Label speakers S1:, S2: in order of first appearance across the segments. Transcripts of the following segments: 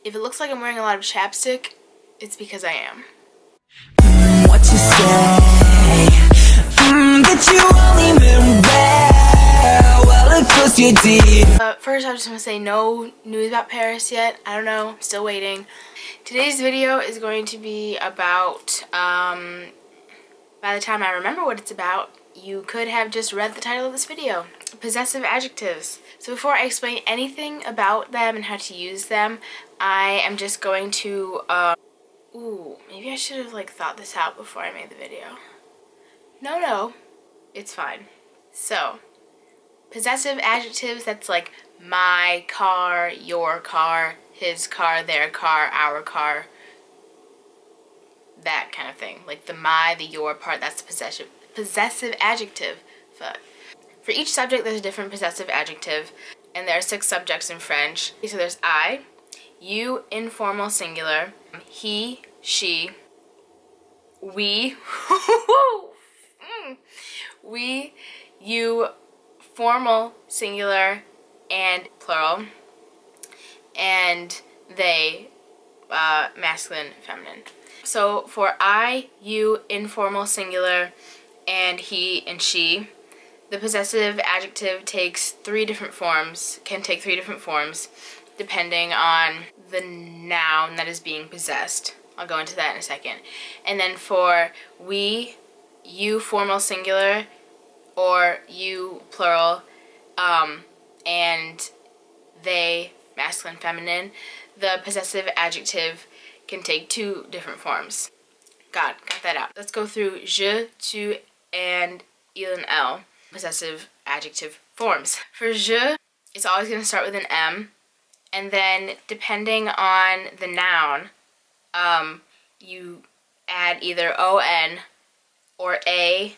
S1: If it looks like I'm wearing a lot of chapstick, it's because I am.
S2: What you say? That you only meant well, of course you did.
S1: First, I just want to say no news about Paris yet. I don't know. I'm still waiting. Today's video is going to be about, by the time I remember what it's about, you could have just read the title of this video. Possessive adjectives. So before I explain anything about them and how to use them, I am just going to, maybe I should have thought this out before I made the video. No, it's fine. So, possessive adjectives, that's like my car, your car, his car, their car, our car, that kind of thing. Like the my, the your part, that's the possessive adjective. For each subject, there's a different possessive adjective, and there are 6 subjects in French. So there's I, you, informal singular, he, she, we, we, you, formal singular and plural, and they, masculine, feminine. So for I, you, informal singular, and he and she, the possessive adjective takes 3 different forms, can take 3 different forms, depending on the noun that is being possessed. I'll go into that in a second. And then for we, you, formal singular, or you, plural, and they, masculine, feminine, the possessive adjective can take 2 different forms. Got that out. Let's go through je, tu, and il and elle, possessive adjective forms. For je, it's always going to start with an M, and then depending on the noun, you add either on or a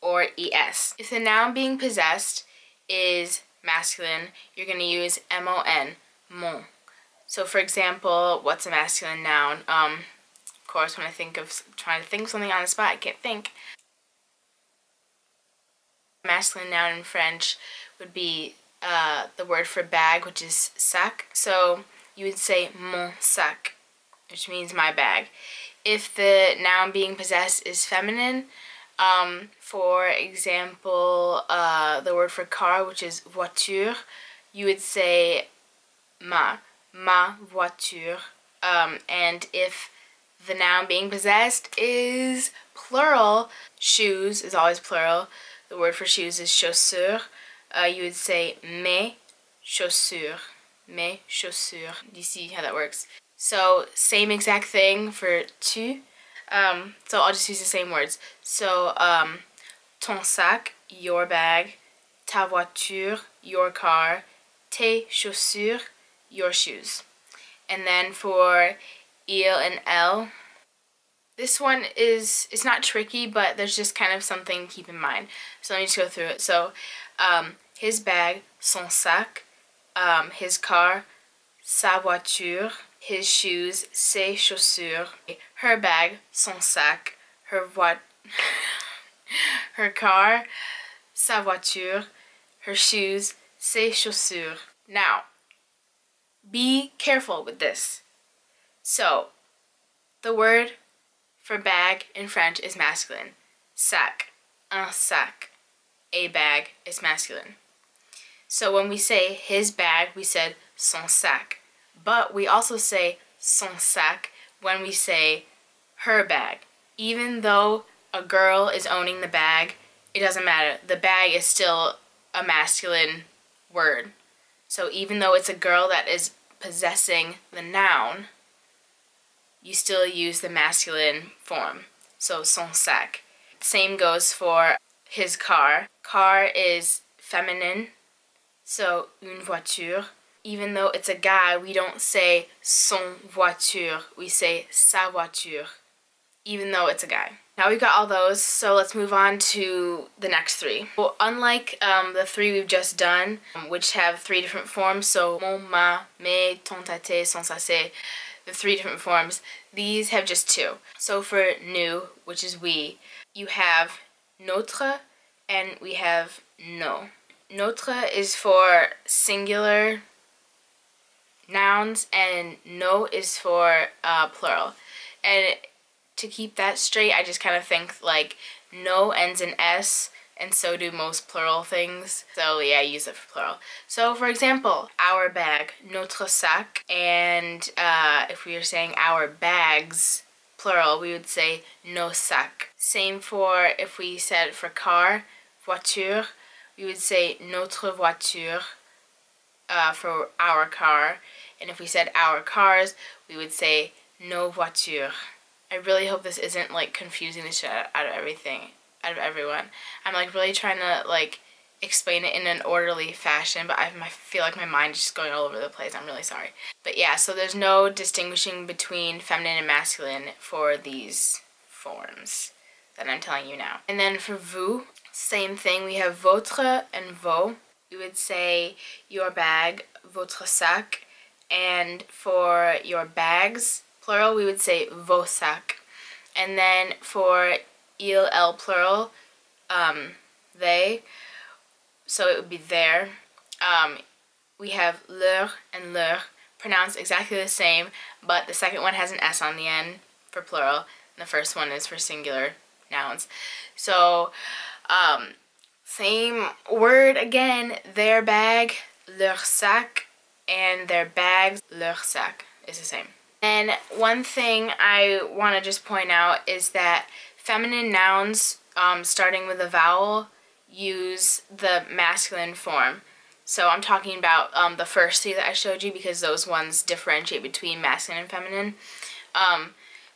S1: or es. If the noun being possessed is masculine, you're going to use mon, mon. So for example, what's a masculine noun? Of course, when I think of trying to think of something on the spot, I can't think. Masculine noun in French would be the word for bag, which is sac. So you would say mon sac, which means my bag. If the noun being possessed is feminine, for example, the word for car, which is voiture, you would say ma voiture. And if the noun being possessed is plural, shoes is always plural. The word for shoes is chaussures. You would say mes chaussures. Mes chaussures. Do you see how that works? So same exact thing for tu. So I'll just use the same words. So ton sac, your bag. Ta voiture, your car. Tes chaussures, your shoes. And then for il and elle, this one it's not tricky, but there's just kind of something to keep in mind. So let me just go through it. So his bag, son sac, his car, sa voiture, his shoes, ses chaussures, her bag, son sac, her car, sa voiture, her shoes, ses chaussures. Now, be careful with this. So, the word for bag in French is masculine. Sac, un sac. A bag is masculine. So when we say his bag, we said son sac. But we also say son sac when we say her bag. Even though a girl is owning the bag, it doesn't matter. The bag is still a masculine word. So even though it's a girl that is possessing the noun, you still use the masculine form. So son sac. Same goes for his car. Car is feminine. So une voiture. Even though it's a guy, we don't say son voiture. We say sa voiture. Even though it's a guy. Now we've got all those, so let's move on to the next 3. Well, unlike the 3 we've just done, which have 3 different forms, so mon, ma, mes, ton, ta, tes, son, sa, ses, the 3 different forms, these have just 2. So for nous, which is we, you have notre and we have nos. Notre is for singular nouns, and nous is for plural. And to keep that straight, I just kind of think like nous ends in s, and so do most plural things. So yeah, I use it for plural. So for example, our bag, notre sac, and if we were saying our bags, plural, we would say nos sacs. Same for if we said for car, voiture, we would say notre voiture for our car. And if we said our cars, we would say nos voitures. I really hope this isn't like confusing the shit out of everyone. I'm like really trying to like explain it in an orderly fashion, but I feel like my mind is just going all over the place. I'm really sorry. But yeah, so there's no distinguishing between feminine and masculine for these forms that I'm telling you now. And then for vous, same thing. We have votre and vos. We would say your bag, votre sac. And for your bags, plural, we would say vos sacs. And then for elle, plural, they, so it would be their. We have leur and leur, pronounced exactly the same, but the second one has an s on the end for plural, and the first one is for singular nouns. So, same word again, their bag, leur sac, and their bags, leur sac is the same. And one thing I want to just point out is that feminine nouns, starting with a vowel, use the masculine form. So I'm talking about the first three that I showed you, because those ones differentiate between masculine and feminine.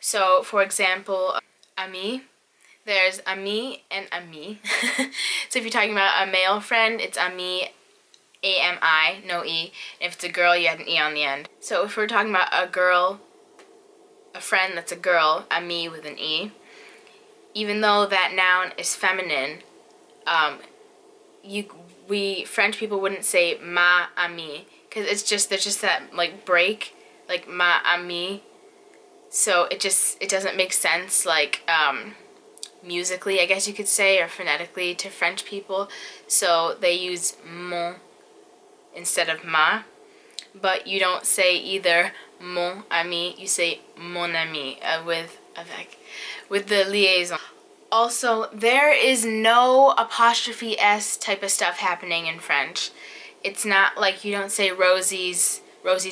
S1: So for example, ami, there's ami and ami. So if you're talking about a male friend, it's ami, A-M-I, no E. And if it's a girl, you add an E on the end. So if we're talking about a girl, a friend that's a girl, ami with an E, even though that noun is feminine, French people wouldn't say ma amie, because there's just that like break, like ma amie. So it doesn't make sense, like musically, I guess you could say, or phonetically to French people. So they use mon instead of ma. But you don't say either mon ami, you say mon ami with the liaison. Also, there is no apostrophe S type of stuff happening in French. It's not like you don't say Rosie's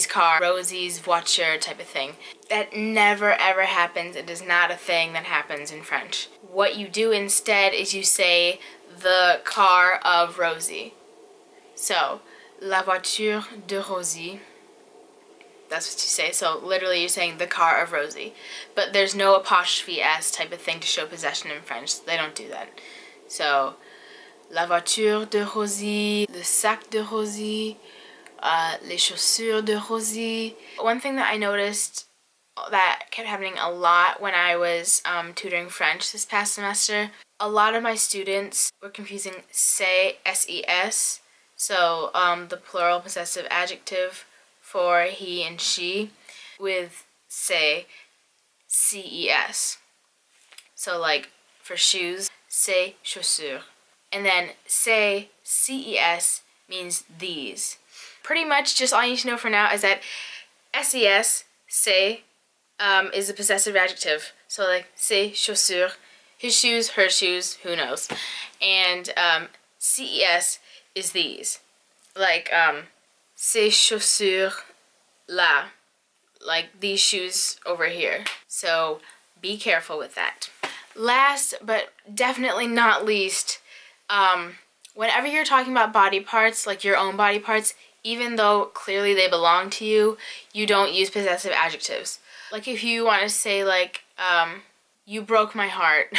S1: car, Rosie's voiture type of thing. That never ever happens. It is not a thing that happens in French. What you do instead is you say the car of Rosie. So, la voiture de Rosie. That's what you say. So literally you're saying the car of Rosie. But there's no apostrophe S type of thing to show possession in French. They don't do that. So, la voiture de Rosie, le sac de Rosie, les chaussures de Rosie. One thing that I noticed that kept happening a lot when I was tutoring French this past semester, a lot of my students were confusing say, S-E-S, so the plural possessive adjective for he and she, with say, C-E-S. So like for shoes, say chaussures. And then say, C-E-S means these. Pretty much just all you need to know for now is that S-E-S, say, is a possessive adjective. So like ses chaussures, his shoes, her shoes, who knows. And C-E-S is these. Like ces chaussures là, like these shoes over here. So be careful with that. Last but definitely not least, whenever you're talking about body parts, like your own body parts, even though clearly they belong to you, you don't use possessive adjectives. Like if you want to say like, you broke my heart,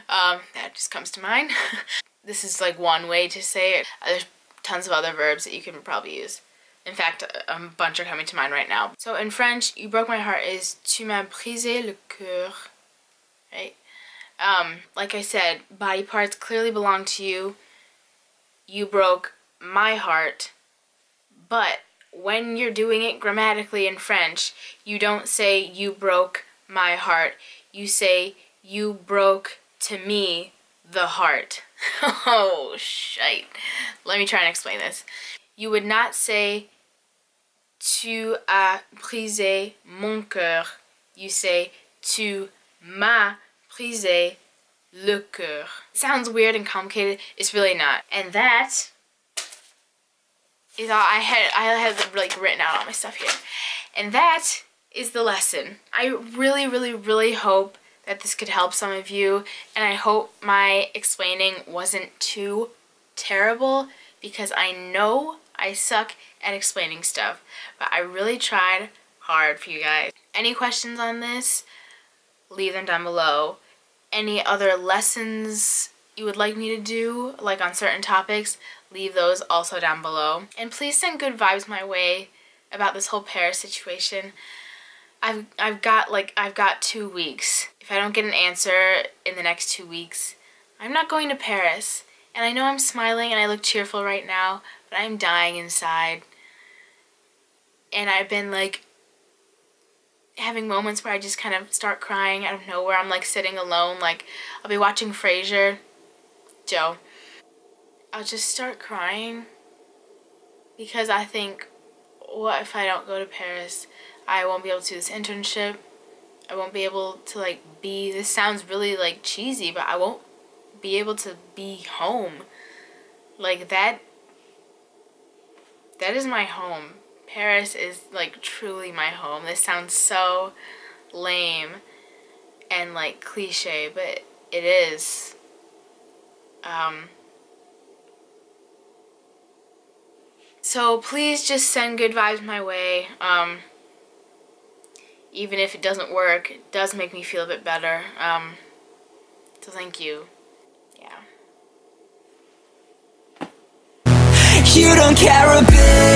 S1: that just comes to mind. This is like one way to say it. There's tons of other verbs that you can probably use. In fact, a bunch are coming to mind right now. So in French, you broke my heart is tu m'as brisé le cœur, right? Like I said, body parts clearly belong to you. You broke my heart. But when you're doing it grammatically in French, you don't say you broke my heart. You say you broke to me the heart. Oh, shite. Let me try and explain this. You would not say tu as brisé mon cœur. You say, tu m'as brisé le cœur. It sounds weird and complicated. It's really not. And that is all I had like written out all my stuff here. And that is the lesson. I really, really, really hope that this could help some of you, and I hope my explaining wasn't too terrible, because I know I suck at explaining stuff, but I really tried hard for you guys. Any questions on this? Leave them down below. Any other lessons you would like me to do, like on certain topics, leave those also down below. And please send good vibes my way about this whole Paris situation. I've got 2 weeks. If I don't get an answer in the next 2 weeks, I'm not going to Paris. And I know I'm smiling and I look cheerful right now, but I'm dying inside. And I've been like having moments where I just kind of start crying out of nowhere. I'm like sitting alone, like I'll be watching Frasier, Joe. I'll just start crying because I think, what if I don't go to Paris? I won't be able to do this internship. I won't be able to like be, this sounds really like cheesy, but I won't be able to be home. Like that is my home. Paris is like truly my home. This sounds so lame and like cliche, but it is. So please just send good vibes my way. Even if it doesn't work, it does make me feel a bit better. So thank you. Yeah.
S2: You don't care a bit